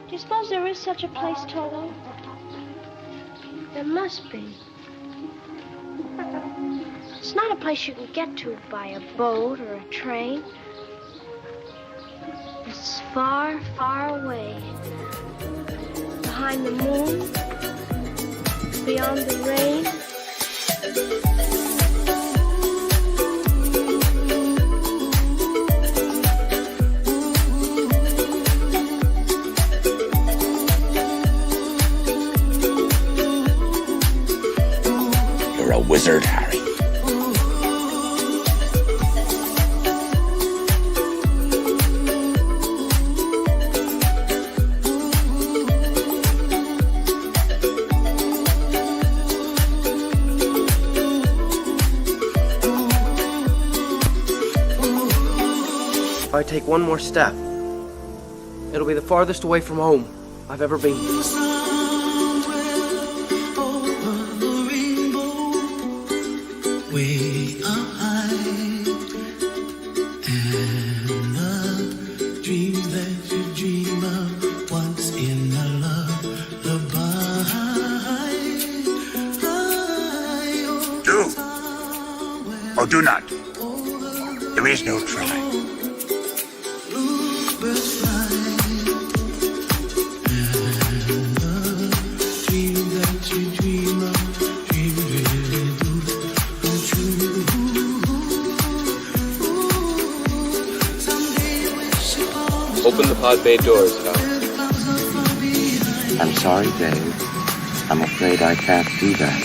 Do you suppose there is such a place, Toto? There must be. It's not a place you can get to by a boat or a train. It's far, far away. Behind the moon, beyond the rain. You're a wizard, Harry. If I take one more step, it'll be the farthest away from home I've ever been. Way up high, and the dreams that you dream of once in a lullaby. Do or do not. There is no try. Open the pod bay doors, Kyle. I'm sorry, Dave. I'm afraid I can't do that.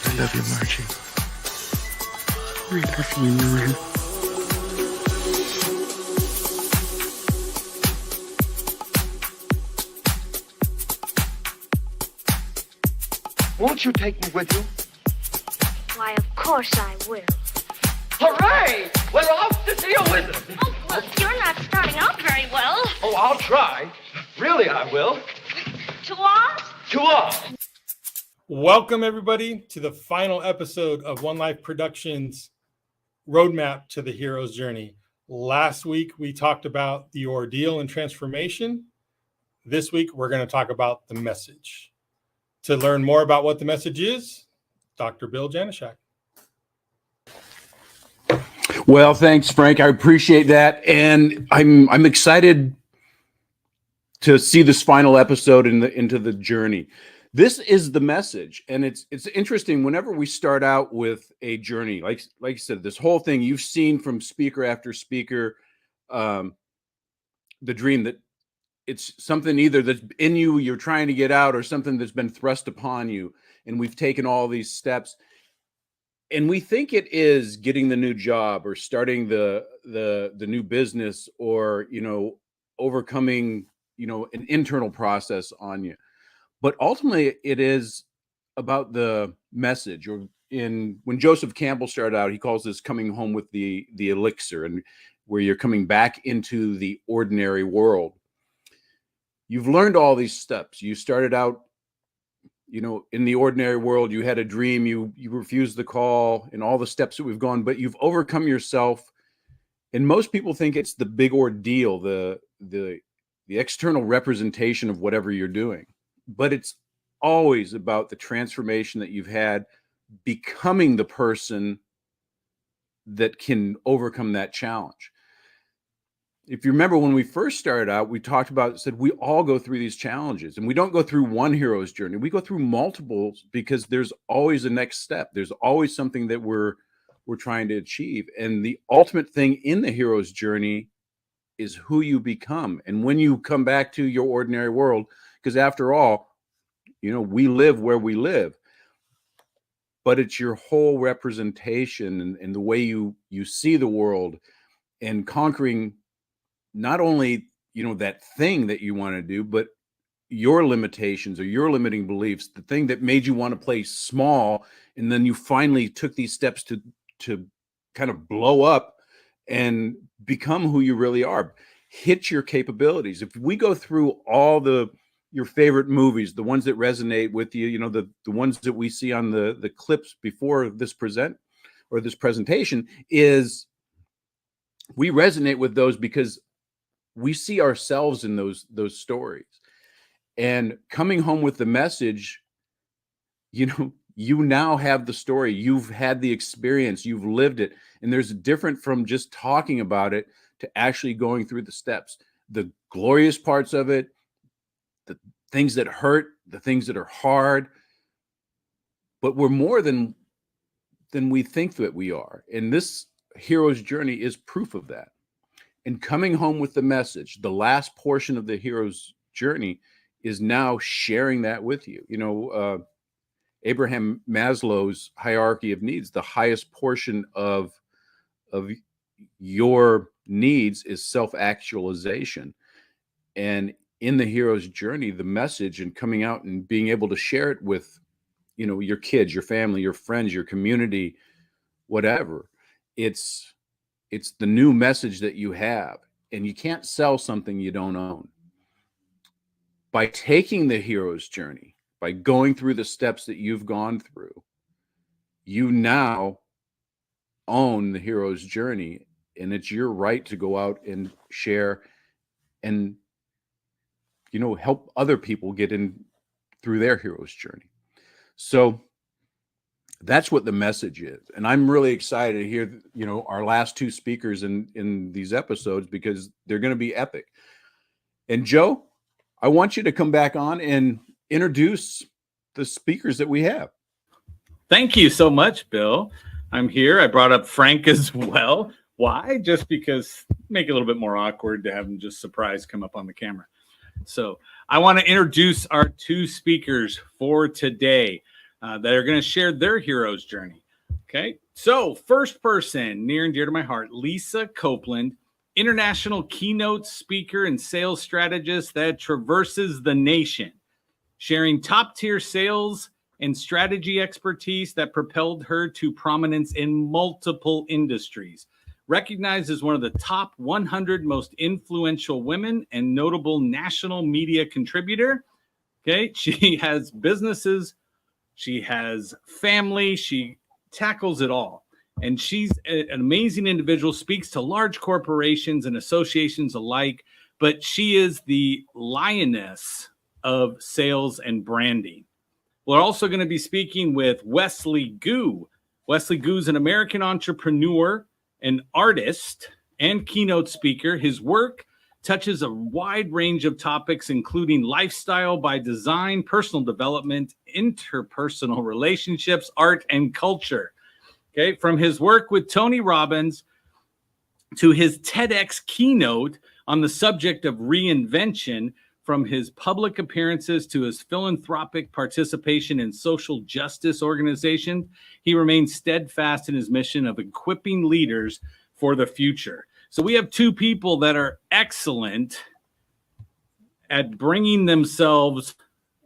I love you, Margie. I love you, Ingram. Won't you take me with you? Why, of course I will. Hooray! We're off to see a wizard. Oh, well, you're not starting out very well. Oh, I'll try. Really, I will. To Oz? To Oz. Welcome, everybody, to the final episode of One Life Productions' Roadmap to the Hero's Journey. Last week, we talked about the ordeal and transformation. This week, we're going to talk about the message. To learn more about what the message is, Dr. Bill Janishak. Well, thanks, Frank. I appreciate that. And I'm excited to see this final episode into the journey. This is the message. And it's interesting whenever we start out with a journey, like you said, this whole thing you've seen from speaker after speaker, the dream that it's something either that's in you, you're trying to get out, or something that's been thrust upon you. And we've taken all these steps. And we think it is getting the new job or starting the new business or, overcoming, an internal process on you. But ultimately it is about the message. Or when Joseph Campbell started out, he calls this coming home with the elixir, and where you're coming back into the ordinary world. You've learned all these steps. You started out, in the ordinary world, you had a dream, you refused the call, and all the steps that we've gone, but you've overcome yourself. And most people think it's the big ordeal, the external representation of whatever you're doing. But it's always about the transformation that you've had, becoming the person that can overcome that challenge. If you remember when we first started out, we talked about, said we all go through these challenges, and we don't go through one hero's journey. We go through multiples because there's always a next step. There's always something that we're trying to achieve. And the ultimate thing in the hero's journey is who you become. And when you come back to your ordinary world, because after all, we live where we live, but it's your whole representation and the way you see the world, and conquering not only, that thing that you want to do, but your limitations or your limiting beliefs, the thing that made you want to play small. And then you finally took these steps to kind of blow up and become who you really are, hit your capabilities. If we go through all your favorite movies, the ones that resonate with you, the ones that we see on the clips before this presentation, is we resonate with those because we see ourselves in those stories. And coming home with the message, you now have the story, you've had the experience, you've lived it. And there's different from just talking about it to actually going through the steps, the glorious parts of it, the things that hurt, the things that are hard. But we're more than we think that we are. And this hero's journey is proof of that. And coming home with the message, the last portion of the hero's journey, is now sharing that with you. Abraham Maslow's hierarchy of needs, the highest portion of your needs is self-actualization. And in the hero's journey, the message and coming out and being able to share it with, your kids, your family, your friends, your community, whatever, it's the new message that you have. And you can't sell something you don't own. By taking the hero's journey, by going through the steps that you've gone through, you now own the hero's journey, and it's your right to go out and share and, help other people get in through their hero's journey. So that's what the message is. And I'm really excited to hear, our last two speakers in these episodes, because they're going to be epic. And Joe, I want you to come back on and introduce the speakers that we have. Thank you so much, Bill. I'm here. I brought up Frank as well. Why? Just because make it a little bit more awkward to have him just surprise come up on the camera. So I want to introduce our two speakers for today that are going to share their hero's journey. Okay. So first person, near and dear to my heart, Lisa Copeland, international keynote speaker and sales strategist that traverses the nation, sharing top-tier sales and strategy expertise that propelled her to prominence in multiple industries. Recognized as one of the top 100 most influential women and notable national media contributor. Okay, she has businesses, she has family, she tackles it all. And she's an amazing individual, speaks to large corporations and associations alike, but she is the lioness of sales and branding. We're also going to be speaking with Wesley Goo. Wesley Goo is an American entrepreneur, an artist, and keynote speaker. His work touches a wide range of topics, including lifestyle by design, personal development, interpersonal relationships, art, and culture. Okay, from his work with Tony Robbins to his TEDx keynote on the subject of reinvention, from his public appearances to his philanthropic participation in social justice organizations, he remains steadfast in his mission of equipping leaders for the future. So we have two people that are excellent at bringing themselves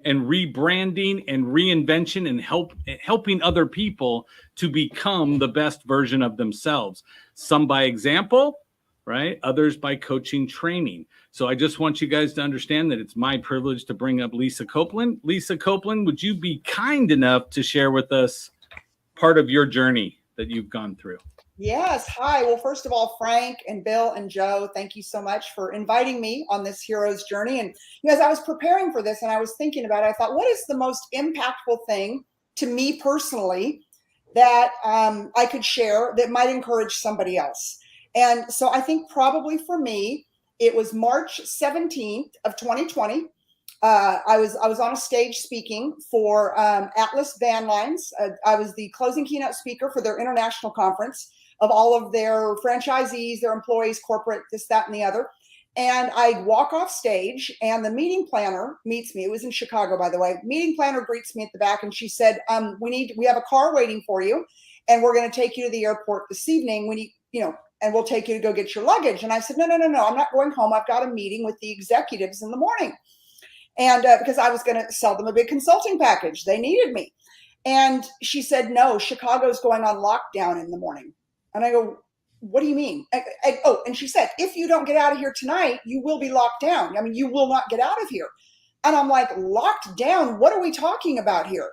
and rebranding and reinvention and helping other people to become the best version of themselves. Some by example, right? Others by coaching training. So I just want you guys to understand that it's my privilege to bring up Lisa Copeland. Lisa Copeland, would you be kind enough to share with us part of your journey that you've gone through? Yes. Hi. Well, first of all, Frank and Bill and Joe, thank you so much for inviting me on this hero's journey. And as I was preparing for this and I was thinking about it, I thought, what is the most impactful thing to me personally that I could share that might encourage somebody else? And so I think probably for me, it was March 17th of 2020. I was on a stage speaking for Atlas Van Lines. I was the closing keynote speaker for their international conference of all of their franchisees, their employees, corporate, this, that, and the other. And I walk off stage, and the meeting planner meets me. It was in Chicago, by the way. Meeting planner greets me at the back, and she said, we have a car waiting for you, and we're going to take you to the airport this evening. And we'll take you to go get your luggage. And I said, no, I'm not going home. I've got a meeting with the executives in the morning. And because I was going to sell them a big consulting package. They needed me. And she said, no, Chicago's going on lockdown in the morning. And I go, what do you mean? And she said, if you don't get out of here tonight, you will be locked down. I mean, you will not get out of here. And I'm like, locked down? What are we talking about here?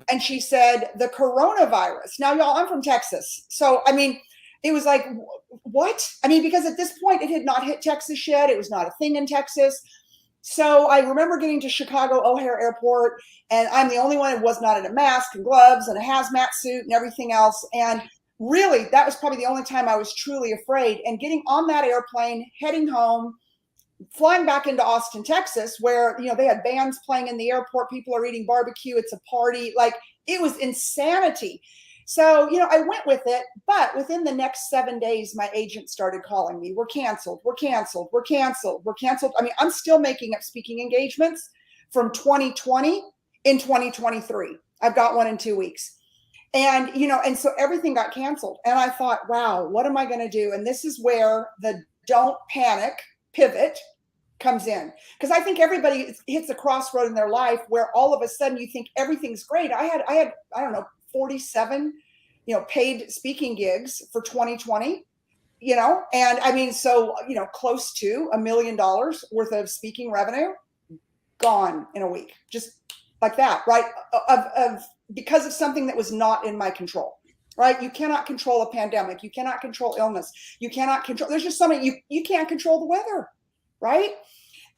And she said, the coronavirus. Now, y'all, I'm from Texas. So, I mean, it was like, what? I mean, because at this point, it had not hit Texas yet. It was not a thing in Texas. So I remember getting to Chicago O'Hare Airport, and I'm the only one who was not in a mask and gloves and a hazmat suit and everything else. And really, that was probably the only time I was truly afraid. And getting on that airplane, heading home, flying back into Austin, Texas, where, they had bands playing in the airport. People are eating barbecue. It's a party. Like, it was insanity. So, I went with it, but within the next 7 days, my agent started calling me. We're canceled. We're canceled. We're canceled. We're canceled. I mean, I'm still making up speaking engagements from 2020 in 2023. I've got one in 2 weeks. And, and so everything got canceled. And I thought, wow, what am I going to do? And this is where the don't panic pivot comes in. Because I think everybody hits a crossroad in their life where all of a sudden you think everything's great. I had, I don't know, 47, paid speaking gigs for 2020, and I mean, so, close to $1 million worth of speaking revenue gone in a week, just like that, right? Because of something that was not in my control, right? You cannot control a pandemic. You cannot control illness. You cannot control, there's just something you can't control the weather, right?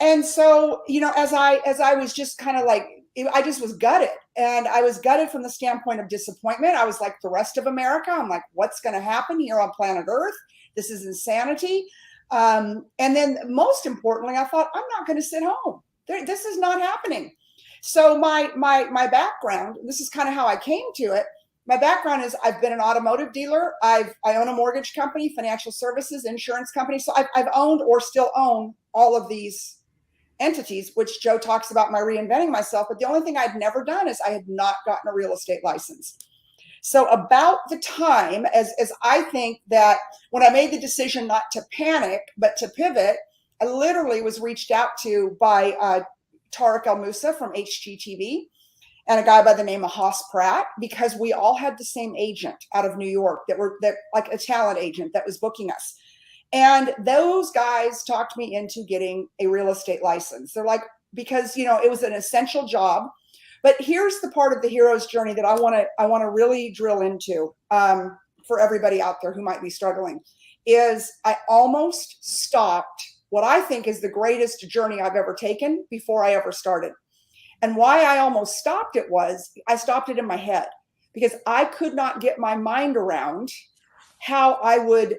And so, as I was just kind of like, I just was gutted, and I was gutted from the standpoint of disappointment. I was like the rest of America. I'm like, what's going to happen here on planet Earth? This is insanity. And then most importantly, I thought, I'm not going to sit home. This is not happening. So my background, this is kind of how I came to it. My background is I've been an automotive dealer. I own a mortgage company, financial services, insurance company. So I've owned or still own all of these entities, which Joe talks about my reinventing myself. But the only thing I'd never done is I had not gotten a real estate license. So about the time as I think that when I made the decision not to panic, but to pivot, I literally was reached out to by Tariq El Moussa from HGTV and a guy by the name of Haas Pratt, because we all had the same agent out of New York that like a talent agent that was booking us. And those guys talked me into getting a real estate license. They're like, because, it was an essential job. But here's the part of the hero's journey that I want to really drill into for everybody out there who might be struggling, is I almost stopped what I think is the greatest journey I've ever taken before I ever started. And why I almost stopped it was I stopped it in my head, because I could not get my mind around how I would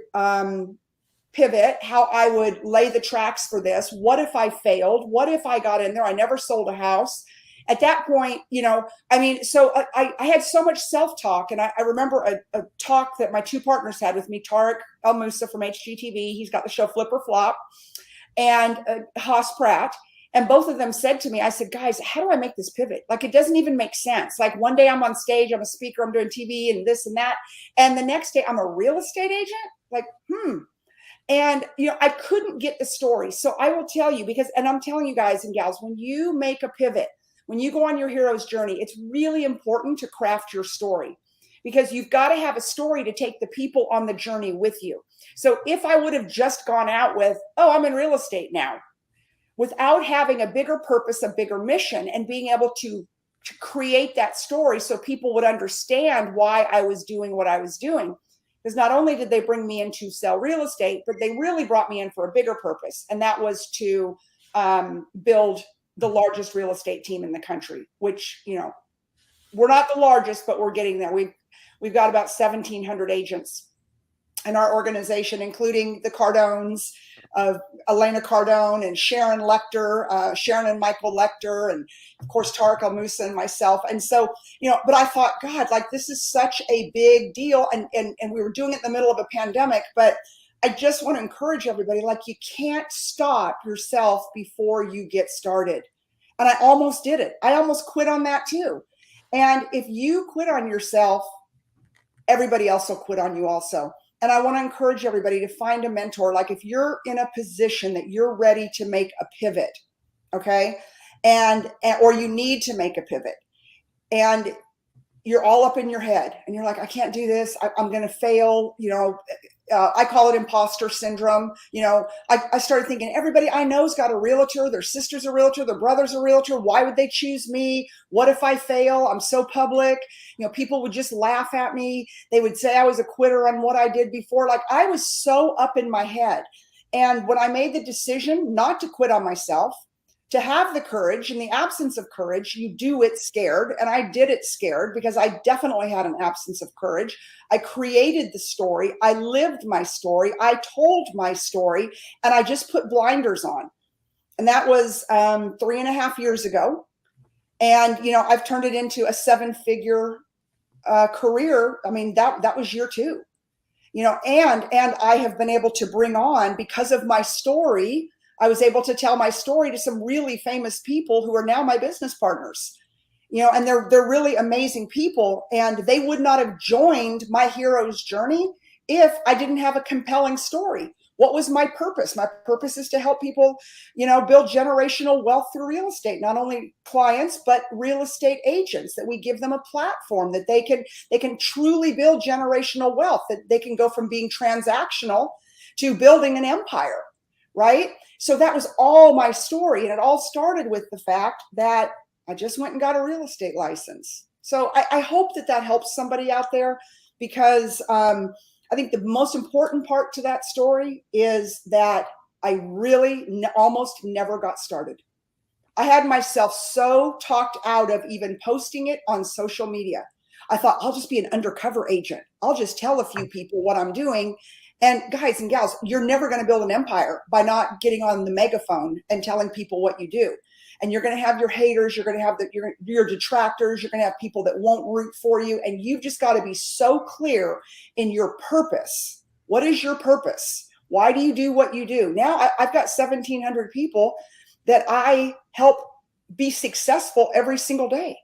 pivot, how I would lay the tracks for this. What if I failed? What if I got in there? I never sold a house. At that point, so I had so much self-talk. And I remember a talk that my two partners had with me, Tariq El Moussa from HGTV. He's got the show Flip or Flop, and Haas Pratt. And both of them said to me, I said, guys, how do I make this pivot? Like, it doesn't even make sense. Like, one day I'm on stage, I'm a speaker, I'm doing TV and this and that. And the next day I'm a real estate agent. Like, And, I couldn't get the story. So I will tell you, and I'm telling you guys and gals, when you make a pivot, when you go on your hero's journey, it's really important to craft your story, because you've got to have a story to take the people on the journey with you. So if I would have just gone out with, oh, I'm in real estate now, without having a bigger purpose, a bigger mission, and being able to create that story so people would understand why I was doing what I was doing. Because not only did they bring me in to sell real estate, but they really brought me in for a bigger purpose. And that was to build the largest real estate team in the country, which, we're not the largest, but we're getting there. We've got about 1,700 agents in our organization, including the Cardones, Elena Cardone and Sharon Lecter, Sharon and Michael Lecter, and of course, Tariq El Moussa and myself. And so, but I thought, God, like, this is such a big deal. And we were doing it in the middle of a pandemic, but I just want to encourage everybody, like, you can't stop yourself before you get started. And I almost did it. I almost quit on that too. And if you quit on yourself, everybody else will quit on you also. And I want to encourage everybody to find a mentor. Like, if you're in a position that you're ready to make a pivot, okay, or you need to make a pivot, and you're all up in your head and you're like, I can't do this. I'm going to fail. I call it imposter syndrome. I started thinking, everybody I know's got a realtor. Their sister's a realtor. Their brother's a realtor. Why would they choose me? What if I fail? I'm so public. People would just laugh at me. They would say I was a quitter on what I did before. Like, I was so up in my head. And when I made the decision not to quit on myself, to have the courage, in the absence of courage, you do it scared. And I did it scared because I definitely had an absence of courage. I created the story. I lived my story. I told my story, and I just put blinders on. And that was 3.5 years ago. And, I've turned it into a 7-figure career. I mean, that was year 2, and I have been able to bring on, because of my story, I was able to tell my story to some really famous people who are now my business partners, and they're really amazing people. And they would not have joined my hero's journey if I didn't have a compelling story. What was my purpose? My purpose is to help people, build generational wealth through real estate, not only clients, but real estate agents, that we give them a platform that they can truly build generational wealth, that they can go from being transactional to building an empire. Right? So that was all my story. And it all started with the fact that I just went and got a real estate license. So I hope that helps somebody out there, because I think the most important part to that story is that I really almost never got started. I had myself so talked out of even posting it on social media. I thought, I'll just be an undercover agent. I'll just tell a few people what I'm doing. And guys and gals, you're never going to build an empire by not getting on the megaphone and telling people what you do. And you're going to have your haters. You're going to have your detractors. You're going to have people that won't root for you. And you've just got to be so clear in your purpose. What is your purpose? Why do you do what you do? Now I've got 1,700 people that I help be successful every single day.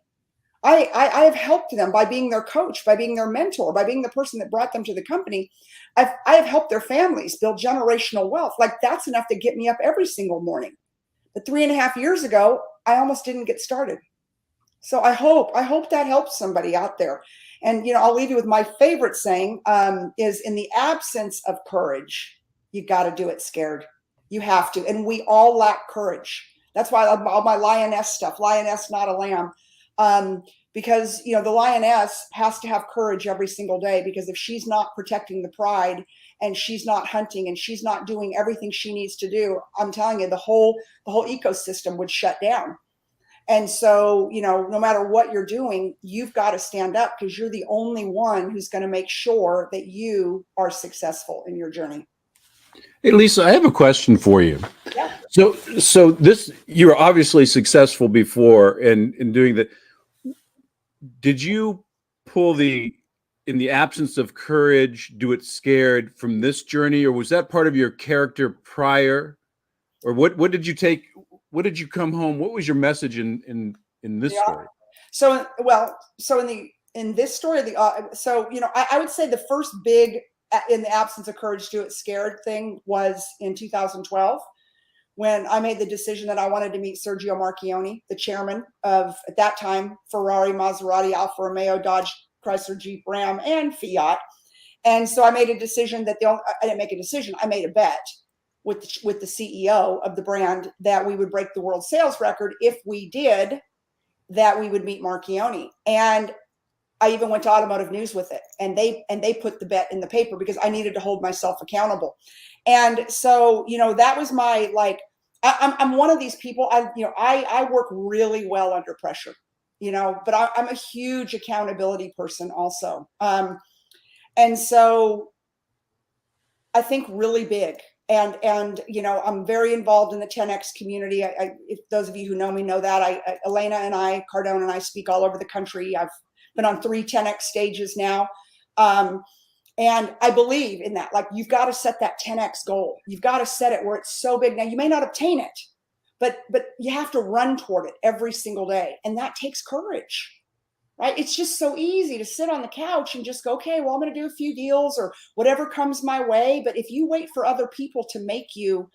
I have helped them by being their coach, by being their mentor, by being the person that brought them to the company. I have helped their families build generational wealth. Like, that's enough to get me up every single morning. But 3.5 years ago, I almost didn't get started. So I hope that helps somebody out there. And, I'll leave you with my favorite saying, is, in the absence of courage, you got to do it scared. You have to. And we all lack courage. That's why I love all my lioness stuff. Lioness, not a lamb. Because, the lioness has to have courage every single day, because if she's not protecting the pride, and she's not hunting, and she's not doing everything she needs to do, I'm telling you, the whole ecosystem would shut down. And so, no matter what you're doing, you've got to stand up, because you're the only one who's going to make sure that you are successful in your journey. Hey, Lisa, I have a question for you. Yeah. So this, you're obviously successful before in doing that. Did you pull in the absence of courage, do it scared from this journey, or was that part of your character prior? Or what did you take? What did you come home? What was your message in this story? So in this story, I would say the first big, in the absence of courage, do it scared thing was in 2012. When I made the decision that I wanted to meet Sergio Marchionne, the chairman of, at that time, Ferrari, Maserati, Alfa Romeo, Dodge, Chrysler, Jeep, Ram, and Fiat. And so I made a decision I didn't make a decision. I made a bet with the CEO of the brand that we would break the world sales record. If we did, that we would meet Marchionne. And I even went to Automotive News with it, and they put the bet in the paper, because I needed to hold myself accountable. And so, that was my, like, I'm one of these people, I work really well under pressure, but I'm a huge accountability person also. And so I think really big. And I'm very involved in the 10X community. If those of you who know me know that, Elena and I, Cardone and I, speak all over the country. I've been on 3 10X stages now. And I believe in that. Like, you've got to set that 10x goal. You've got to set it where it's so big. Now, you may not obtain it, but you have to run toward it every single day. And that takes courage, right? It's just so easy to sit on the couch and just go, okay, well, I'm going to do a few deals or whatever comes my way. But if you wait for other people to make you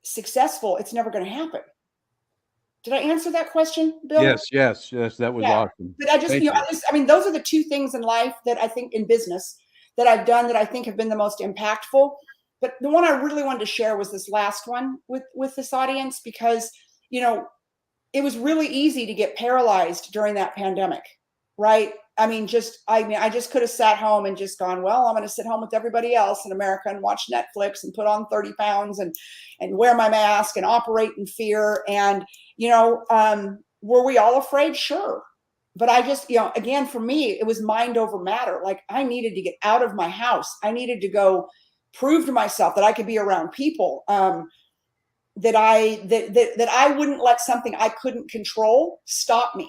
successful, it's never going to happen. Did I answer that question, Bill? Yes. That was awesome. But I mean, those are the two things in life that I think, in business, that I've done that I think have been the most impactful. But the one I really wanted to share was this last one with this audience, because, it was really easy to get paralyzed during that pandemic, right? I just could have sat home and just gone, well, I'm going to sit home with everybody else in America and watch Netflix and put on 30 pounds and wear my mask and operate in fear. And, were we all afraid? Sure. But I just, again, for me, it was mind over matter. Like, I needed to get out of my house. I needed to go prove to myself that I could be around people, that I wouldn't let something I couldn't control stop me.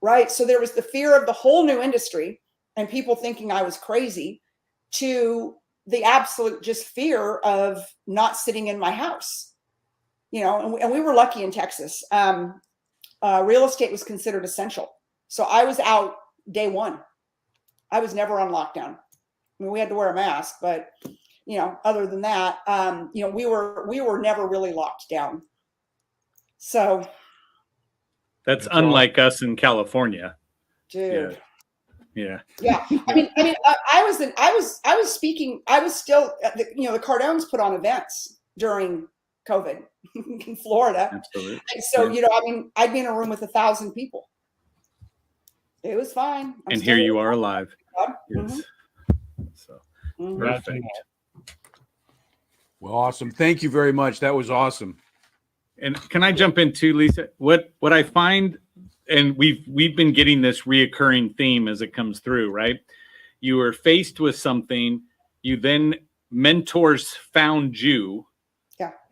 Right. So there was the fear of the whole new industry and people thinking I was crazy, to the absolute just fear of not sitting in my house, and we were lucky in Texas. Real estate was considered essential. So I was out day one. I was never on lockdown. I mean, we had to wear a mask, but, other than that, we were never really locked down. So. That's unlike us in California. Dude. Yeah. I mean, I was speaking, I was still, the Cardones put on events during COVID in Florida. Absolutely. And so, I'd be in a room with 1,000 people. It was fine. And here you are alive. Yes. So, Perfect. Well, awesome. Thank you very much. That was awesome. And can I jump in too, Lisa? What I find, and we've been getting this reoccurring theme as it comes through, right? You were faced with something, you then mentors found you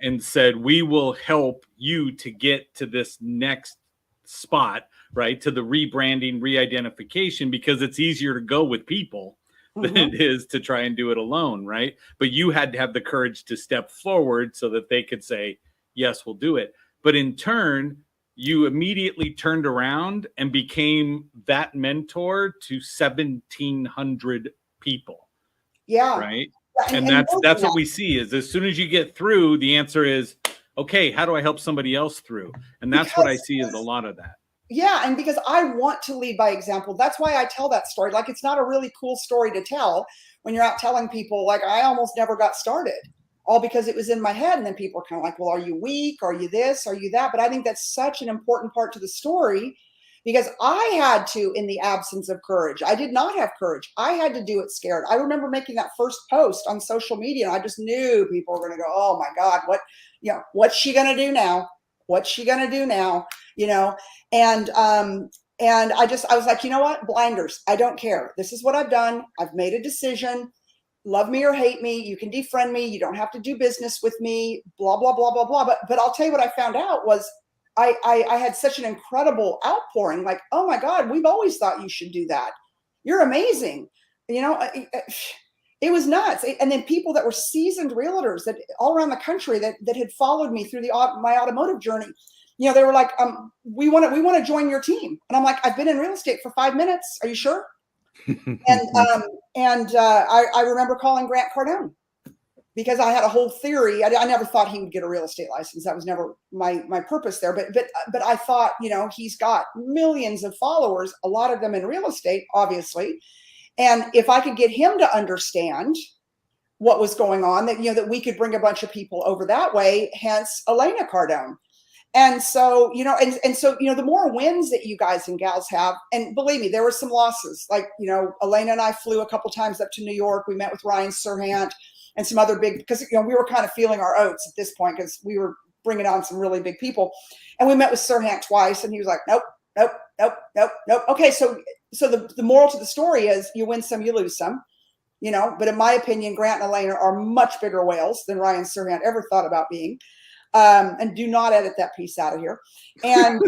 and said, we will help you to get to this next spot, right? To the rebranding, re-identification, because it's easier to go with people than it is to try and do it alone, right? But you had to have the courage to step forward so that they could say, yes, we'll do it. But in turn, you immediately turned around and became that mentor to 1,700 people. Yeah. Right. Yeah, and that's what we see is, as soon as you get through, the answer is, okay, how do I help somebody else through? And that's what I see is a lot of that. Yeah. And because I want to lead by example, that's why I tell that story. Like, it's not a really cool story to tell when you're out telling people, like, I almost never got started, all because it was in my head. And then people are kind of like, well, are you weak? Are you this? Are you that? But I think that's such an important part to the story, because I had to, in the absence of courage, I did not have courage. I had to do it scared. I remember making that first post on social media, and I just knew people were going to go, oh my God, what's she going to do now? What's she going to do now? And I was like, you know what? Blinders. I don't care. This is what I've done. I've made a decision. Love me or hate me. You can defriend me. You don't have to do business with me, blah, blah, blah, blah, blah. But I'll tell you what I found out was I had such an incredible outpouring, like, oh my God, we've always thought you should do that. You're amazing. It was nuts. And then people that were seasoned realtors that all around the country that had followed me through my automotive journey, they were like, we want to join your team. And I'm like, I've been in real estate for 5 minutes. Are you sure? And I remember calling Grant Cardone, because I had a whole theory. I never thought he would get a real estate license. That was never my purpose there. But I thought, he's got millions of followers, a lot of them in real estate, obviously. And if I could get him to understand what was going on, that we could bring a bunch of people over that way, hence Elena Cardone. And so, the more wins that you guys and gals have, and believe me, there were some losses. Like, Elena and I flew a couple times up to New York. We met with Ryan Serhant and some other big, because, we were kind of feeling our oats at this point, because we were bringing on some really big people. And we met with Serhant twice, and he was like, nope. Okay, so the moral to the story is, you win some, you lose some, but in my opinion, Grant and Elena are much bigger whales than Ryan Serhant ever thought about being. And do not edit that piece out of here. And,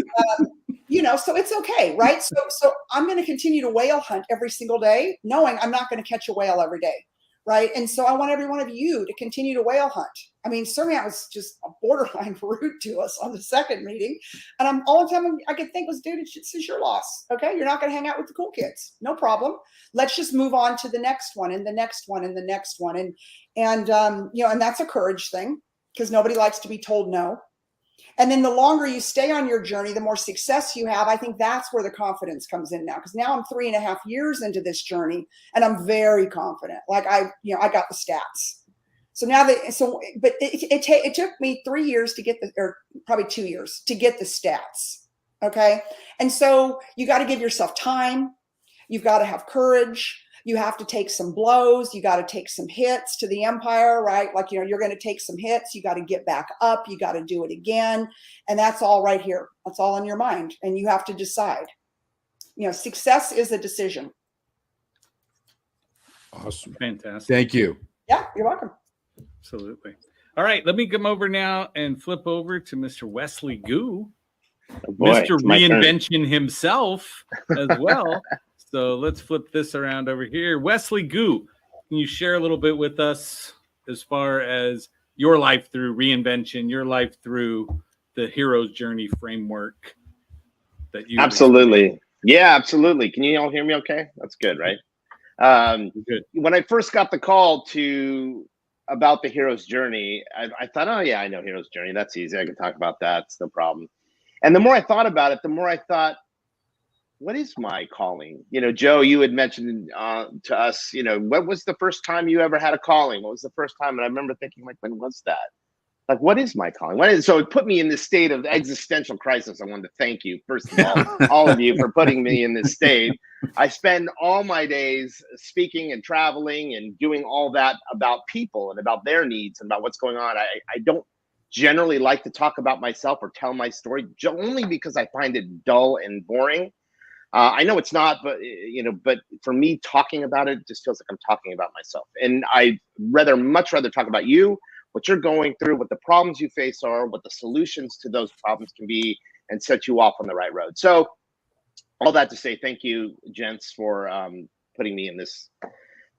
so it's okay, right? So I'm going to continue to whale hunt every single day, knowing I'm not going to catch a whale every day. right? And so I want every one of you to continue to whale hunt. I mean, certainly that was just a borderline rude to us on the second meeting. And all the time I could think was, dude, this is your loss. Okay. You're not going to hang out with the cool kids. No problem. Let's just move on to the next one and the next one and the next one. And you know, and that's a courage thing, because nobody likes to be told no. And then the longer you stay on your journey, the more success you have. I think that's where the confidence comes in now, because now I'm 3.5 years into this journey and I'm very confident. Like I got the stats. So now but it took me 3 years to get or probably 2 years to get the stats. Okay. And so you got to give yourself time. You've got to have courage. You have to take some blows. You got to take some hits to the empire, right? Like, you know, you're going to take some hits. You got to get back up. You got to do it again. And that's all right here. That's all in your mind. And you have to decide. You know, success is a decision. Awesome. Fantastic. Thank you. Yeah, you're welcome. Absolutely. All right, let me come over now and flip over to Mr. Wesley Goo, Mr. Reinvention himself as well. So let's flip this around over here. Wesley Goo, can you share a little bit with us as far as your life through reinvention, your life through the hero's journey framework that you Absolutely. Yeah, absolutely. Can you all hear me okay? That's good, right? Good. When I first got the call about the hero's journey, I thought, oh yeah, I know hero's journey. That's easy. I can talk about that. It's no problem. And the more I thought about it, the more I thought, what is my calling? You know, Joe, you had mentioned to us, you know, what was the first time you ever had a calling? What was the first time? And I remember thinking, like, when was that? Like, what is my calling? So it put me in this state of existential crisis. I wanted to thank you, first of all of you, for putting me in this state. I spend all my days speaking and traveling and doing all that about people and about their needs and about what's going on. I don't generally like to talk about myself or tell my story, only because I find it dull and boring. I know it's not, but but for me, talking about it just feels like I'm talking about myself. And I'd much rather talk about you, what you're going through, what the problems you face are, what the solutions to those problems can be, and set you off on the right road. So all that to say, thank you, gents, for putting me in this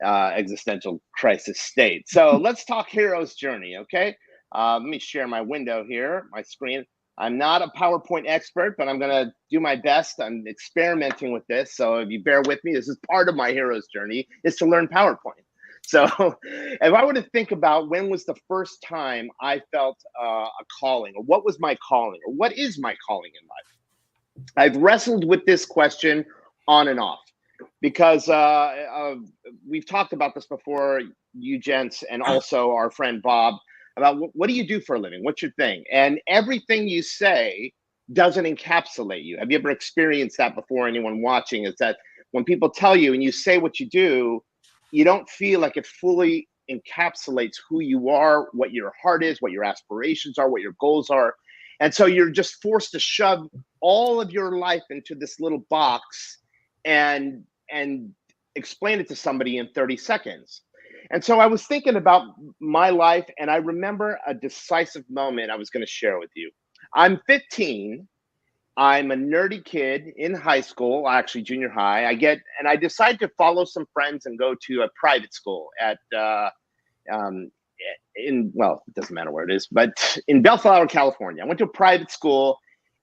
existential crisis state. So let's talk hero's journey, okay? Let me share my window here, my screen. I'm not a PowerPoint expert, but I'm going to do my best. I'm experimenting with this. So if you bear with me, this is part of my hero's journey, is to learn PowerPoint. So if I were to think about when was the first time I felt a calling, or what was my calling, or what is my calling in life? I've wrestled with this question on and off, because we've talked about this before, you gents, and also our friend Bob, about what do you do for a living? What's your thing? And everything you say doesn't encapsulate you. Have you ever experienced that before? Anyone watching, is that when people tell you and you say what you do, you don't feel like it fully encapsulates who you are, what your heart is, what your aspirations are, what your goals are. And so you're just forced to shove all of your life into this little box and explain it to somebody in 30 seconds. And so I was thinking about my life, and I remember a decisive moment I was going to share with you. I'm 15. I'm a nerdy kid in high school, actually junior high. I decide to follow some friends and go to a private school at well, it doesn't matter where it is, but in Bellflower, California. I went to a private school,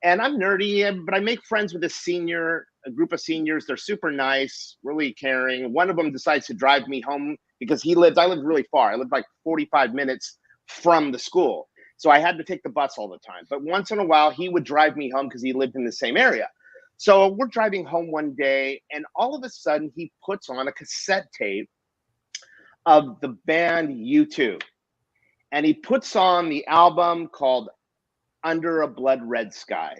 and I'm nerdy, but I make friends with a group of seniors. They're super nice, really caring. One of them decides to drive me home because I lived really far. I lived like 45 minutes from the school. So I had to take the bus all the time. But once in a while, he would drive me home because he lived in the same area. So we're driving home one day, and all of a sudden, he puts on a cassette tape of the band U2. And he puts on the album called Under a Blood Red Sky.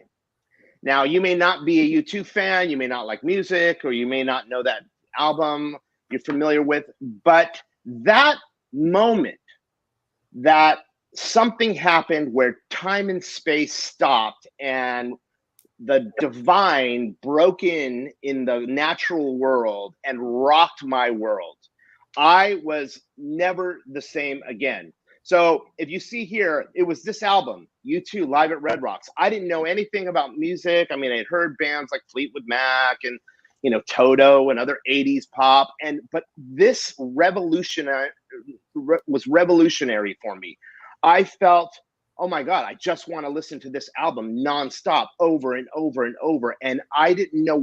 Now, you may not be a U2 fan, you may not like music, or you may not know that album you're familiar with, but that moment that something happened where time and space stopped and the divine broke in the natural world and rocked my world. I was never the same again. So if you see here, it was this album, U2 Live at Red Rocks. I didn't know anything about music. I mean, I had heard bands like Fleetwood Mac and Toto and other 80s pop. But this was revolutionary for me. I felt, oh my God, I just want to listen to this album nonstop over and over and over. And I didn't know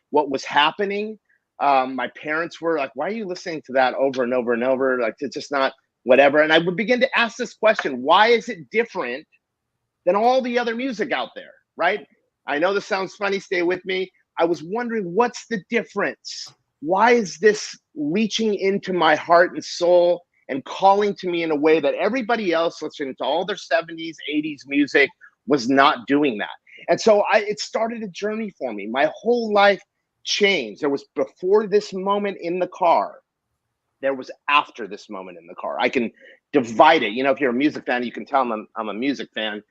what was happening. My parents were like, why are you listening to that over and over and over? Like, it's just not whatever. And I would begin to ask this question, why is it different than all the other music out there, right? I know this sounds funny, stay with me. I was wondering, what's the difference? Why is this reaching into my heart and soul and calling to me in a way that everybody else listening to all their 70s, 80s music was not doing that? And so it started a journey for me. My whole life changed. There was before this moment in the car. There was after this moment in the car. I can divide it. If you're a music fan, you can tell I'm a music fan.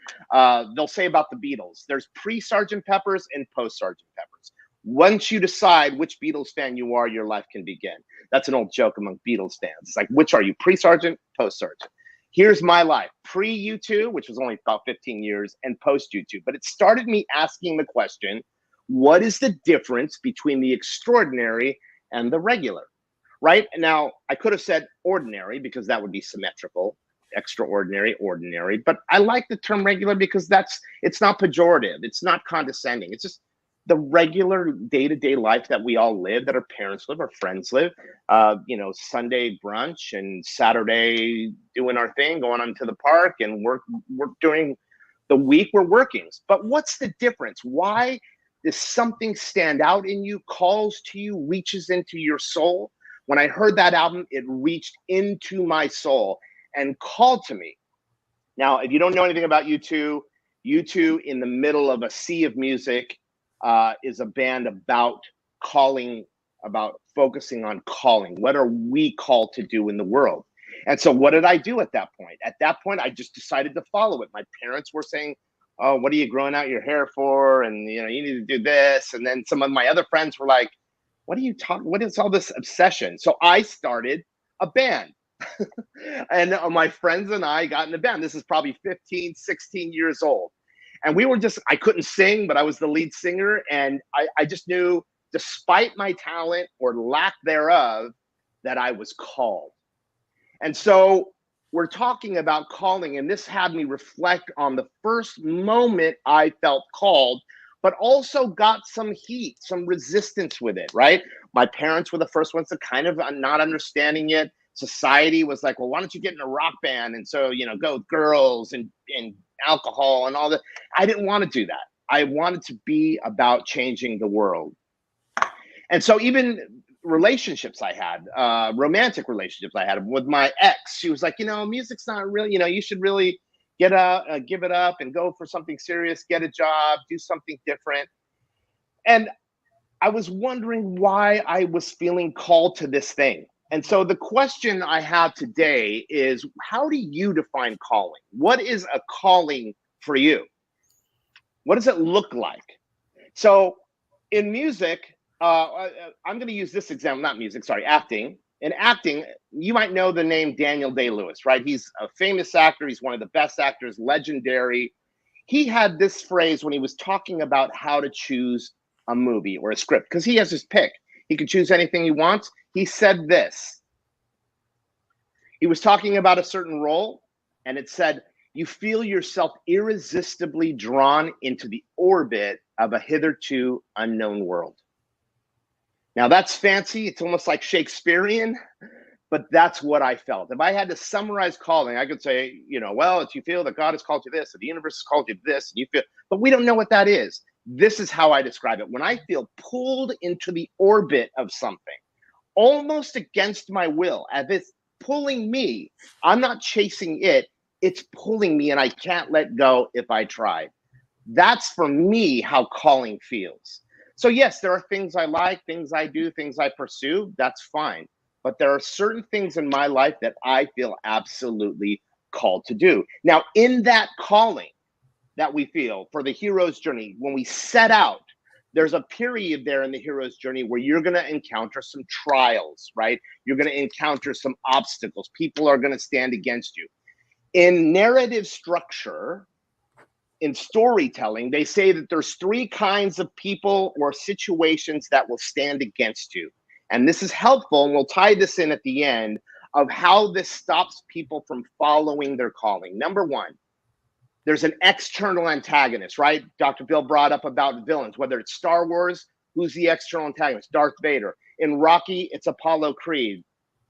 They'll say about the Beatles, there's pre-Sgt. Pepper's and post-Sgt. Pepper's. Once you decide which Beatles fan you are, your life can begin. That's an old joke among Beatles fans. It's like, which are you, pre-Sgt., post-Sgt.? Here's my life, pre-U2, which was only about 15 years, and post-U2. But it started me asking the question, what is the difference between the extraordinary and the regular? Right? Now, I could have said ordinary because that would be symmetrical, extraordinary, ordinary. But I like the term regular because it's not pejorative. It's not condescending. It's just the regular day-to-day life that we all live, that our parents live, our friends live. Sunday brunch and Saturday doing our thing, going on to the park, and work during the week we're working. But what's the difference? Why does something stand out in you, calls to you, reaches into your soul? When I heard that album, it reached into my soul and called to me. Now, if you don't know anything about U2, U2 in the middle of a sea of music is a band about calling, about focusing on calling. What are we called to do in the world? And so what did I do at that point? At that point, I just decided to follow it. My parents were saying, oh, what are you growing out your hair for? And, you need to do this. And then some of my other friends were like, what are you talking? What is all this obsession? So I started a band. And my friends and I got in a band. This is probably 15, 16 years old. And we were I couldn't sing, but I was the lead singer. And I just knew, despite my talent or lack thereof, that I was called. And so we're talking about calling. And this had me reflect on the first moment I felt called, but also got some heat, some resistance with it, right? My parents were the first ones to kind of not understanding it. Society was like, well, why don't you get in a rock band? And so, go with girls and alcohol and all that. I didn't want to do that. I wanted to be about changing the world. And so even relationships I had, romantic relationships I had with my ex, she was like, music's not really, you should really give it up and go for something serious, get a job, do something different. And I was wondering why I was feeling called to this thing. And so the question I have today is, how do you define calling? What is a calling for you? What does it look like? So in music, I'm going to use this example, acting. In acting, you might know the name Daniel Day-Lewis, right? He's a famous actor. He's one of the best actors, legendary. He had this phrase when he was talking about how to choose a movie or a script, because he has his pick. He can choose anything he wants. He said this. He was talking about a certain role, and it said, you feel yourself irresistibly drawn into the orbit of a hitherto unknown world. Now that's fancy. It's almost like Shakespearean, but that's what I felt. If I had to summarize calling, I could say, well, if you feel that God has called you this, or the universe has called you this, and you feel, but we don't know what that is. This is how I describe it. When I feel pulled into the orbit of something, almost against my will, as it's pulling me, I'm not chasing it, it's pulling me, and I can't let go if I try. That's for me how calling feels. So yes, there are things I like, things I do, things I pursue, that's fine. But there are certain things in my life that I feel absolutely called to do. Now, in that calling that we feel for the hero's journey, when we set out, there's a period there in the hero's journey where you're going to encounter some trials, right? You're going to encounter some obstacles. People are going to stand against you. In narrative structure, in storytelling, they say that there's 3 kinds of people or situations that will stand against you. And this is helpful, and we'll tie this in at the end of how this stops people from following their calling. Number 1, there's an external antagonist, right? Dr. Bill brought up about villains, whether it's Star Wars, who's the external antagonist? Darth Vader. In Rocky, it's Apollo Creed.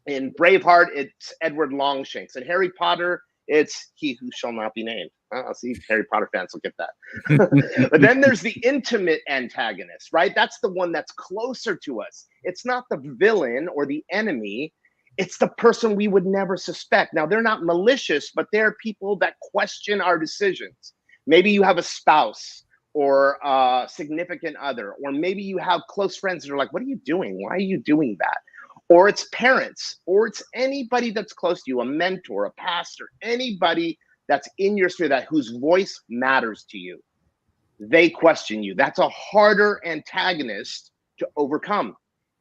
In Braveheart, it's Edward Longshanks. In Harry Potter, it's He Who Shall Not Be Named. See, Harry Potter fans will get that. But then there's the intimate antagonist, right? That's the one that's closer to us. It's not the villain or the enemy. It's the person we would never suspect. Now, they're not malicious, but they're people that question our decisions. Maybe you have a spouse or a significant other, or maybe you have close friends that are like, what are you doing? Why are you doing that? Or it's parents, or it's anybody that's close to you, a mentor, a pastor, anybody that's in your sphere that whose voice matters to you. They question you. That's a harder antagonist to overcome.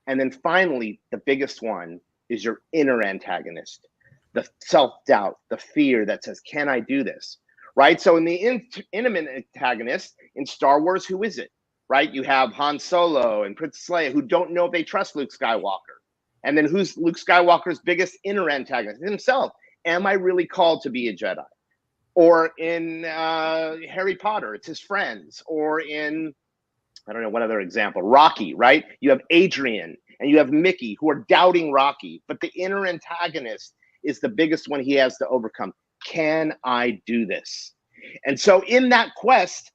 And then finally, the biggest one is your inner antagonist, the self-doubt, the fear that says, can I do this? Right? So in the intimate antagonist in Star Wars, who is it? Right? You have Han Solo and Princess Leia who don't know if they trust Luke Skywalker. And then who's Luke Skywalker's biggest inner antagonist? Himself. Am I really called to be a Jedi? Or in Harry Potter, it's his friends. Or in, I don't know, one other example, Rocky, right? You have Adrian and you have Mickey who are doubting Rocky. But the inner antagonist is the biggest one he has to overcome. Can I do this? And so in that quest,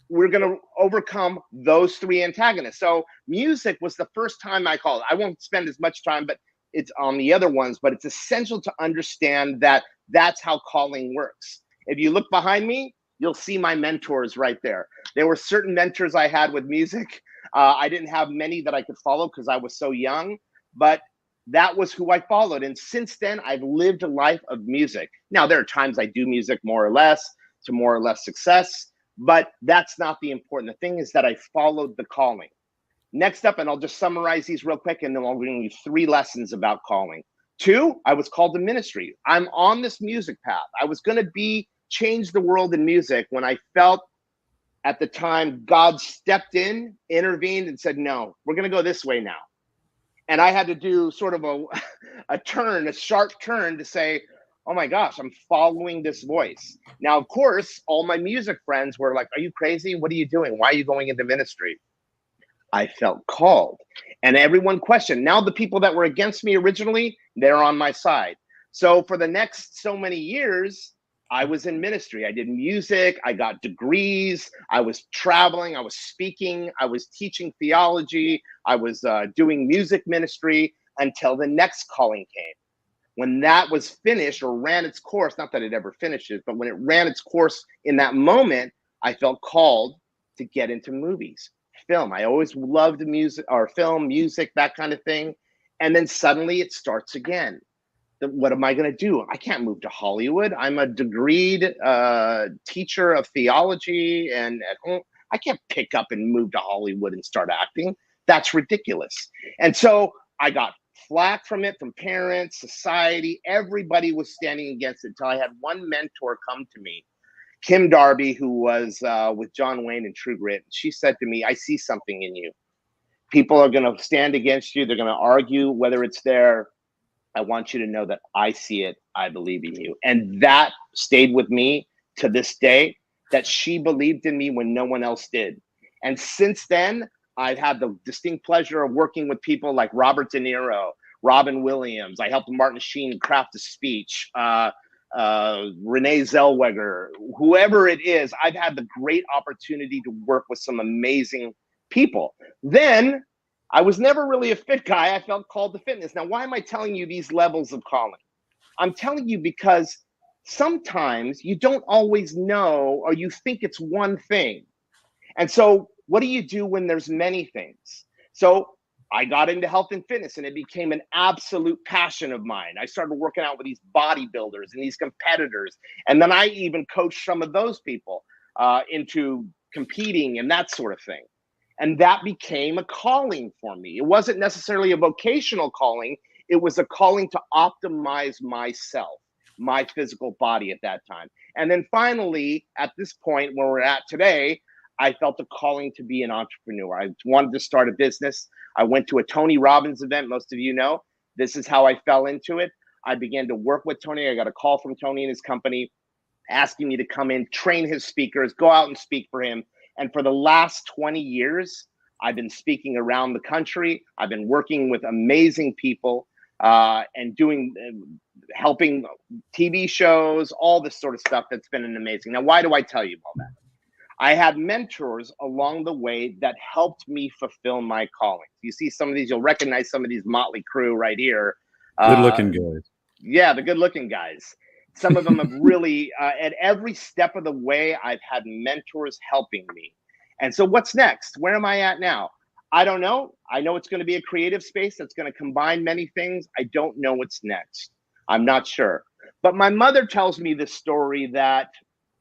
we're going to overcome those 3 antagonists. So music was the first time I called. I won't spend as much time, but it's on the other ones, but it's essential to understand that that's how calling works. If you look behind me, you'll see my mentors right there. There were certain mentors I had with music. I didn't have many that I could follow because I was so young, but that was who I followed. And since then, I've lived a life of music. Now, there are times I do music more or less to more or less success, but that's not the important. The thing is that I followed the calling. Next up, and I'll just summarize these real quick, and then I'll bring you 3 lessons about calling. 2, I was called to ministry. I'm on this music path. I was going to change the world in music when I felt at the time God stepped in, intervened, and said, no, we're going to go this way now. And I had to do sort of a sharp turn to say, oh my gosh, I'm following this voice. Now, of course, all my music friends were like, are you crazy? What are you doing? Why are you going into ministry? I felt called. And everyone questioned. Now the people that were against me originally, they're on my side. So for the next so many years, I was in ministry. I did music. I got degrees. I was traveling. I was speaking. I was teaching theology. I was doing music ministry until the next calling came. When that was finished or ran its course, not that it ever finishes, but when it ran its course in that moment, I felt called to get into movies, film. I always loved music or film, music, that kind of thing. And then suddenly it starts again. What am I going to do? I can't move to Hollywood. I'm a degreed teacher of theology, and at home, I can't pick up and move to Hollywood and start acting. That's ridiculous. And so I got flack from it, from parents, society. Everybody was standing against it until I had one mentor come to me, Kim Darby, who was with John Wayne and True Grit. She said to me, I see something in you. People are going to stand against you. They're going to argue whether it's there. I want you to know that I see it. I believe in you. And that stayed with me to this day, that she believed in me when no one else did. And since then, I've had the distinct pleasure of working with people like Robert De Niro, Robin Williams. I helped Martin Sheen craft a speech, Renee Zellweger, whoever it is. I've had the great opportunity to work with some amazing people. Then I was never really a fit guy. I felt called to fitness. Now, why am I telling you these levels of calling? I'm telling you because sometimes you don't always know, or you think it's one thing. And so what do you do when there's many things? So I got into health and fitness, and it became an absolute passion of mine. I started working out with these bodybuilders and these competitors. And then I even coached some of those people into competing and that sort of thing. And that became a calling for me. It wasn't necessarily a vocational calling. It was a calling to optimize myself. my physical body at that time. And then finally, at this point where we're at today, I felt a calling to be an entrepreneur. I wanted to start a business. I went to a Tony Robbins event. Most of you know, this is how I fell into it. I began to work with Tony. I got a call from Tony and his company asking me to come in, train his speakers, go out and speak for him. And for the last 20 years, I've been speaking around the country. I've been working with amazing people and helping TV shows, all this sort of stuff that's been amazing. Now, why do I tell you all that? I had mentors along the way that helped me fulfill my calling. You see some of these, you'll recognize some of these motley crew right here. Good looking guys. Yeah, the good looking guys. Some of them have really, at every step of the way, I've had mentors helping me. And so what's next? Where am I at now? I don't know. I know it's going to be a creative space that's going to combine many things. I don't know what's next. I'm not sure. But my mother tells me this story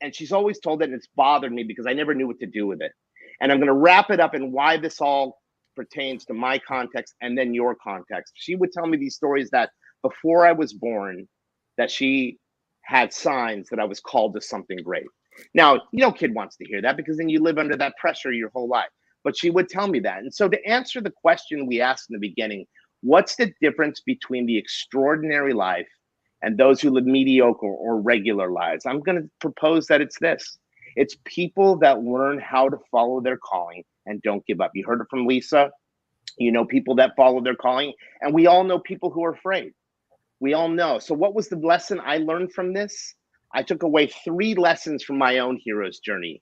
and she's always told it, and it's bothered me because I never knew what to do with it. And I'm going to wrap it up in why this all pertains to my context and then your context. She would tell me these stories that before I was born, that she had signs that I was called to something great. Now, no kid wants to hear that because then you live under that pressure your whole life. But she would tell me that. And so to answer the question we asked in the beginning, what's the difference between the extraordinary life and those who live mediocre or regular lives? I'm going to propose that it's this. It's people that learn how to follow their calling and don't give up. You heard it from Lisa. You know, people that follow their calling. And we all know people who are afraid. We all know. So what was the lesson I learned from this? I took away 3 lessons from my own hero's journey.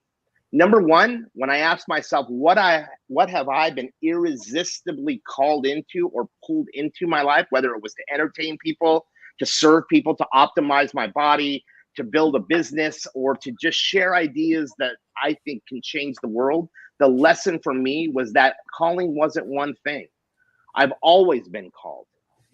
Number 1, when I asked myself, what have I been irresistibly called into or pulled into my life, whether it was to entertain people, to serve people, to optimize my body, to build a business, or to just share ideas that I think can change the world. The lesson for me was that calling wasn't one thing. I've always been called.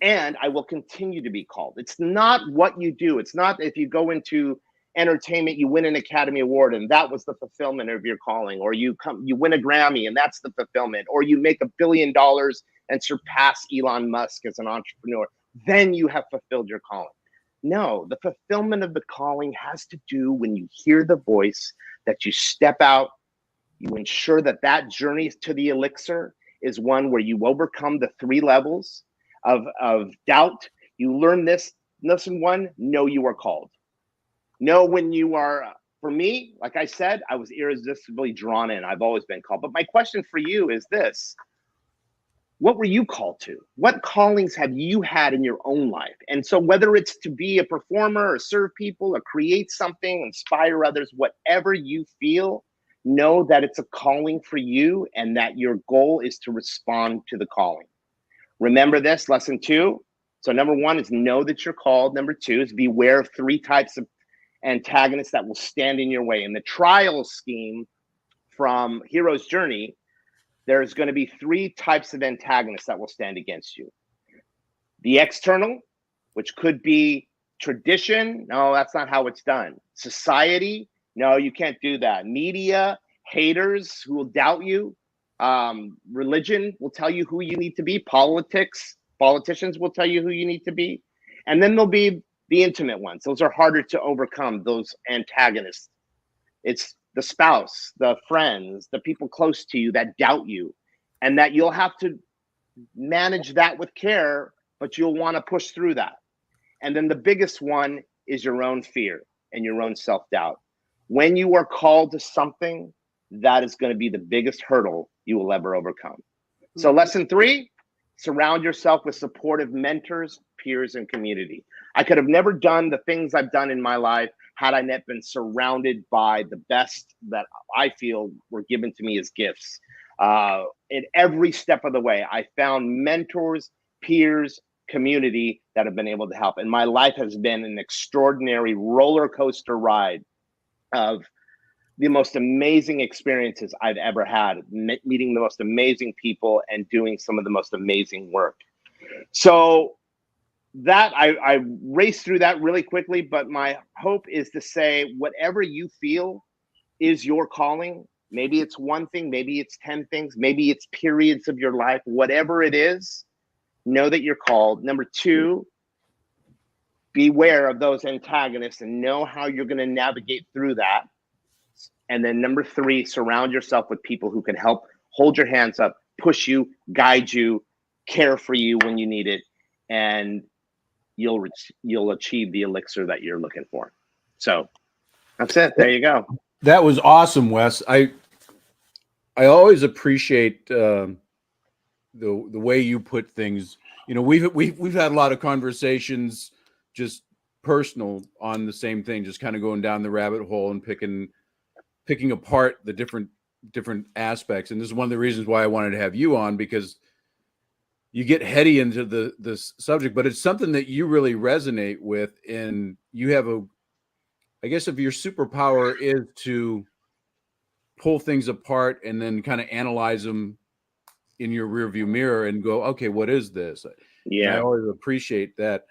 And I will continue to be called. It's not what you do. It's not if you go into entertainment, you win an Academy Award and that was the fulfillment of your calling, or you win a Grammy and that's the fulfillment, or you make $1 billion and surpass Elon Musk as an entrepreneur. Then you have fulfilled your calling. No, the fulfillment of the calling has to do when you hear the voice, that you step out, you ensure that that journey to the elixir is one where you overcome the 3 levels of doubt. You learn this. Lesson 1, know you are called. Know when you are, for me, like I said, I was irresistibly drawn in. I've always been called. But my question for you is this. What were you called to? What callings have you had in your own life? And so whether it's to be a performer or serve people or create something, inspire others, whatever you feel, know that it's a calling for you and that your goal is to respond to the calling. Remember this, lesson 2. So number 1 is know that you're called. Number 2 is beware of 3 types of antagonists that will stand in your way. In the trial scheme from Hero's Journey, there's going to be 3 types of antagonists that will stand against you. The external, which could be tradition. No, that's not how it's done. Society. No, you can't do that. Media, haters who will doubt you. Religion will tell you who you need to be. Politicians will tell you who you need to be. And then there'll be the intimate ones. Those are harder to overcome, those antagonists. It's the spouse, the friends, the people close to you that doubt you, and that you'll have to manage that with care, but you'll want to push through that. And then the biggest one is your own fear and your own self-doubt. When you are called to something, that is going to be the biggest hurdle you will ever overcome. So lesson 3, surround yourself with supportive mentors, peers, and community. I could have never done the things I've done in my life had I not been surrounded by the best that I feel were given to me as gifts. At every step of the way, I found mentors, peers, community that have been able to help. And my life has been an extraordinary roller coaster ride of the most amazing experiences I've ever had, meeting the most amazing people and doing some of the most amazing work. So that I raced through that really quickly, but my hope is to say whatever you feel is your calling. Maybe it's one thing, maybe it's 10 things, maybe it's periods of your life, whatever it is, know that you're called. Number 2, beware of those antagonists and know how you're going to navigate through that. And then number 3, surround yourself with people who can help hold your hands up, push you, guide you, care for you when you need it, and you'll achieve the elixir that you're looking for. So that's it. There you go. That was awesome, Wes. I always appreciate the way you put things. You know, we've had a lot of conversations, just personal, on the same thing, just kind of going down the rabbit hole and picking apart the different aspects. And this is one of the reasons why I wanted to have you on, because you get heady into the subject, but it's something that you really resonate with, and you have I guess if your superpower is to pull things apart and then kind of analyze them in your rearview mirror and go, okay, what is this? Yeah, and I always appreciate that.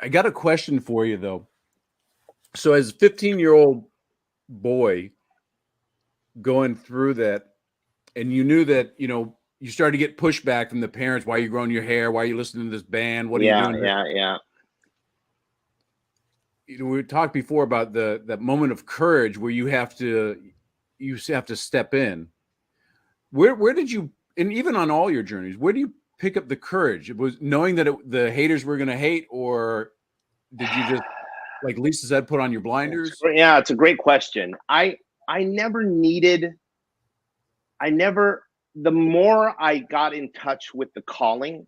I got a question for you though. So as a 15-year-old boy going through that, and you knew that, you know, you started to get pushback from the parents. Why are you growing your hair? Why are you listening to this band? What are you doing? Yeah. You know, we talked before about that moment of courage where you have to step in. Where did you, and even on all your journeys, where do you pick up the courage? It was knowing that the haters were going to hate, or did you just, like Lisa said, put on your blinders? Yeah, it's a great question. The more I got in touch with the calling,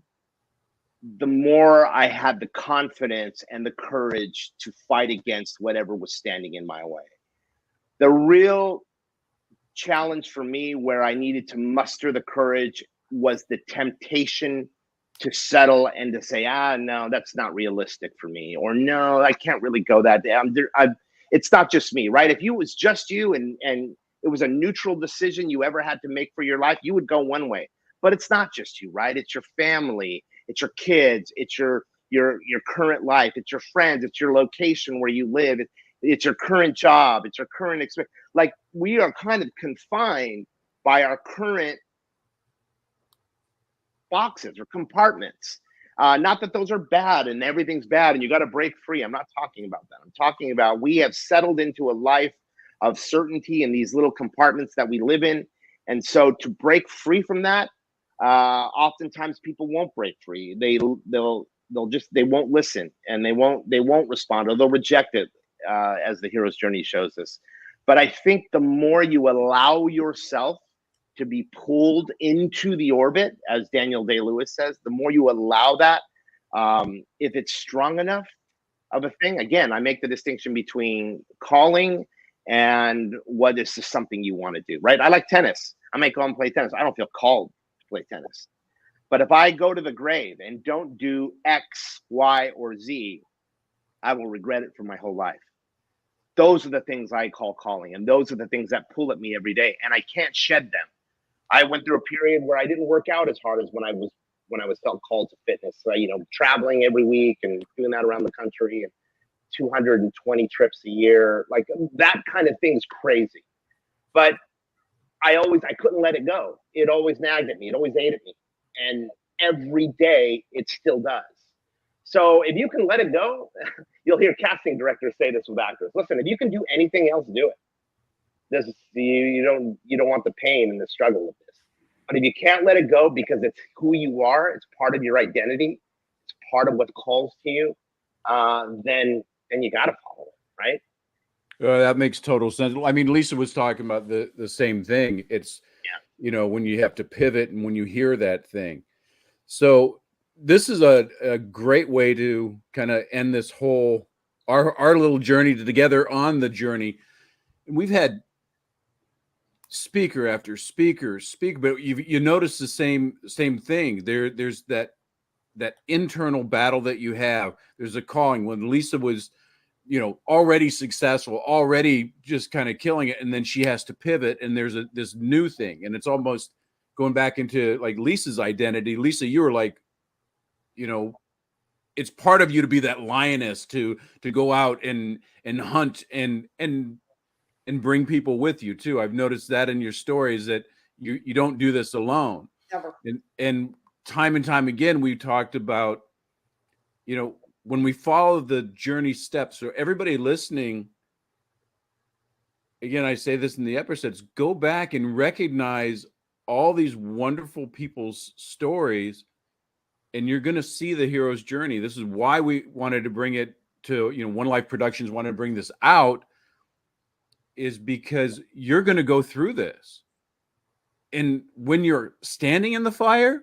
the more I had the confidence and the courage to fight against whatever was standing in my way. The real challenge for me, where I needed to muster the courage, was the temptation to settle and to say, no, that's not realistic for me, or no, I can't really go that down. It's not just me, right? If it was just you and it was a neutral decision you ever had to make for your life, you would go one way. But it's not just you, right? It's your family, it's your kids, it's your current life, it's your friends, it's your location where you live, it's your current job, it's your current experience. Like, we are kind of confined by our current boxes or compartments. Not that those are bad and everything's bad and you got to break free. I'm not talking about that. I'm talking about we have settled into a life of certainty in these little compartments that we live in. And so to break free from that, oftentimes people won't break free. They won't listen, and they won't respond, or they'll reject it, as the hero's journey shows us. But I think the more you allow yourself to be pulled into the orbit, as Daniel Day-Lewis says, the more you allow that, if it's strong enough of a thing, again, I make the distinction between calling and what is just something you want to do, right? I like tennis. I might go and play tennis. I don't feel called to play tennis. But if I go to the grave and don't do X, Y, or Z, I will regret it for my whole life. Those are the things I call calling, and those are the things that pull at me every day, and I can't shed them. I went through a period where I didn't work out as hard as when I was felt called to fitness. So, traveling every week and doing that around the country, and 220 trips a year, like that kind of thing's crazy. But I couldn't let it go. It always nagged at me. It always ate at me. And every day it still does. So if you can let it go, you'll hear casting directors say this with actors. Listen, if you can do anything else, do it. You don't want the pain and the struggle of this. But if you can't let it go because it's who you are, it's part of your identity, it's part of what calls to you, then you got to follow it, right? That makes total sense. I mean, Lisa was talking about the same thing. It's, when you have to pivot and when you hear that thing. So this is a great way to kind of end this whole, our little journey together on the journey. And we've had speaker after speaker speak, but you notice the same thing. There's that internal battle that you have. There's a calling. When Lisa was, already successful, already just kind of killing it, and then she has to pivot, and there's this new thing, and it's almost going back into like Lisa's identity. Lisa, you were like, it's part of you to be that lioness, to go out and hunt and bring people with you too. I've noticed that in your stories, that you don't do this alone. Never. And time and time again, we talked about, when we follow the journey steps, so everybody listening, again, I say this in the episodes, go back and recognize all these wonderful people's stories, and you're going to see the hero's journey. This is why we wanted to bring it to, One Life Productions wanted to bring this out, is because you're going to go through this. And when you're standing in the fire,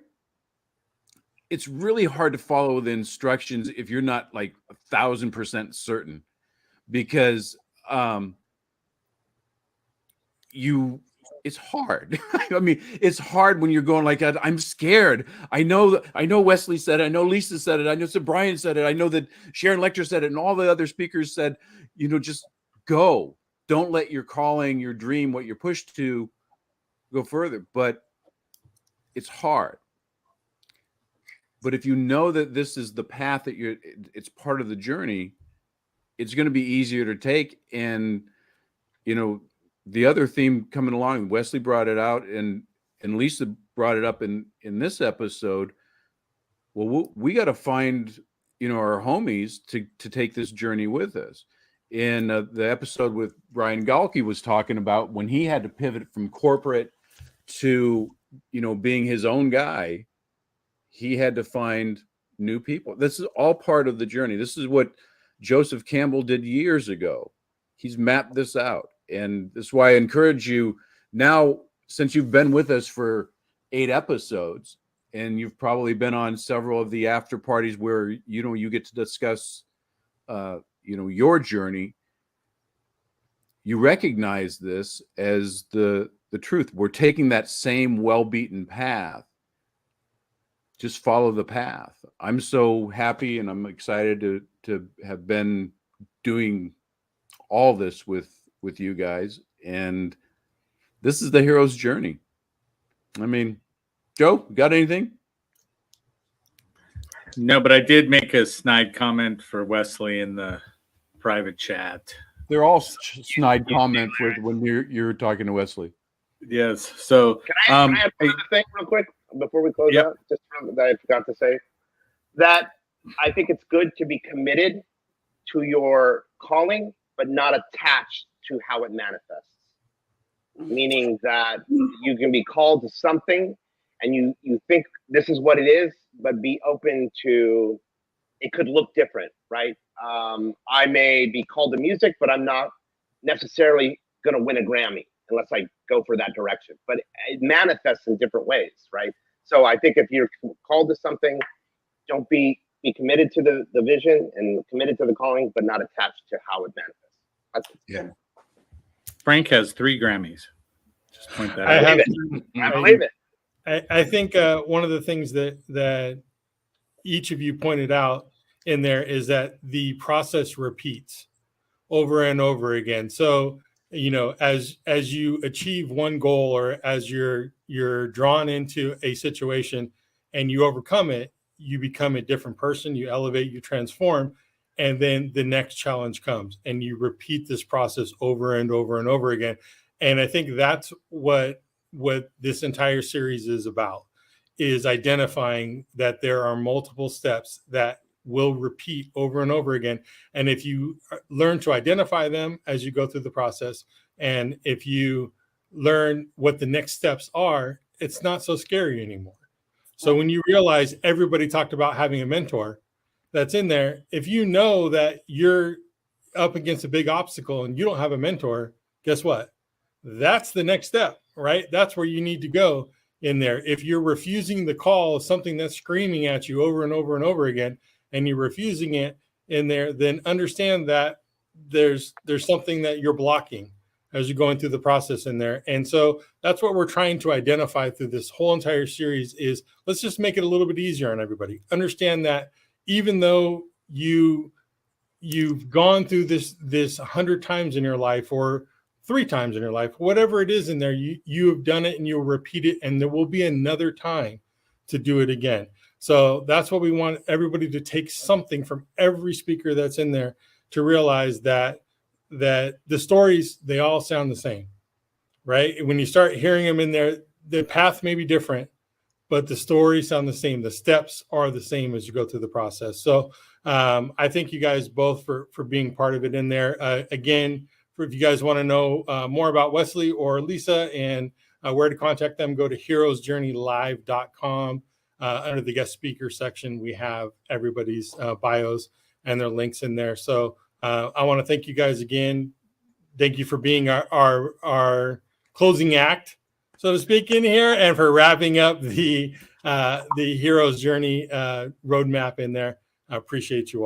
it's really hard to follow the instructions if you're not like 1,000% certain, because it's hard. I mean, it's hard when you're going like that. I'm scared. I know Wesley said it. I know Lisa said it. I know Brian said it. I know that Sharon Lecter said it, and all the other speakers said, just go. Don't let your calling, your dream, what you're pushed to, go further. But it's hard. But if you know that this is the path that it's part of the journey, it's going to be easier to take. And, the other theme coming along, Wesley brought it out, and Lisa brought it up in this episode. Well, we got to find, our homies to take this journey with us. In the episode with Brian Galke was talking about when he had to pivot from corporate to, being his own guy, he had to find new people. This is all part of the journey. This is what Joseph Campbell did years ago. He's mapped this out. And this is why I encourage you now, since you've been with us for 8 episodes, and you've probably been on several of the after parties where, you get to discuss, your journey, you recognize this as the truth. We're taking that same well-beaten path. Just follow the path. I'm so happy and I'm excited to have been doing all this with you guys. And this is the hero's journey. I mean, Joe, got anything? No, but I did make a snide comment for Wesley in the private chat. They're all snide comments when you're talking to Wesley. Yes. So can I add one other thing real quick before we close out? Just that I forgot to say that I think it's good to be committed to your calling, but not attached to how it manifests. Meaning that you can be called to something and you think this is what it is, but be open to it could look different, right? I may be called to music, but I'm not necessarily going to win a Grammy unless I go for that direction. But it manifests in different ways, right? So I think if you're called to something, don't be committed to the vision and committed to the calling, but not attached to how it manifests. Yeah. Frank has 3 Grammys. Just point that out. I believe it. I think one of the things that each of you pointed out in there is that the process repeats over and over again. So, as you achieve one goal, or as you're drawn into a situation and you overcome it, you become a different person, you elevate, you transform, and then the next challenge comes and you repeat this process over and over and over again. And I think that's what this entire series is about, is identifying that there are multiple steps that will repeat over and over again. And if you learn to identify them as you go through the process, and if you learn what the next steps are, it's not so scary anymore. So when you realize everybody talked about having a mentor that's in there, if you know that you're up against a big obstacle and you don't have a mentor, guess what? That's the next step, right? That's where you need to go in there. If you're refusing the call of something that's screaming at you over and over and over again, and you're refusing it in there, then understand that there's something that you're blocking as you're going through the process in there. And so that's what we're trying to identify through this whole entire series is, let's just make it a little bit easier on everybody. Understand that even though you've gone through this 100 times in your life, or 3 times in your life, whatever it is in there, you have done it and you'll repeat it, and there will be another time to do it again. So that's what we want everybody to take something from every speaker that's in there, to realize that the stories, they all sound the same, right? When you start hearing them in there, the path may be different, but the stories sound the same. The steps are the same as you go through the process. So I thank you guys both for being part of it in there. Again, if you guys want to know more about Wesley or Lisa and where to contact them, go to heroesjourneylive.com. Under the guest speaker section, we have everybody's bios and their links in there. So I want to thank you guys again. Thank you for being our closing act, so to speak, in here, and for wrapping up the Hero's Journey roadmap in there. I appreciate you all.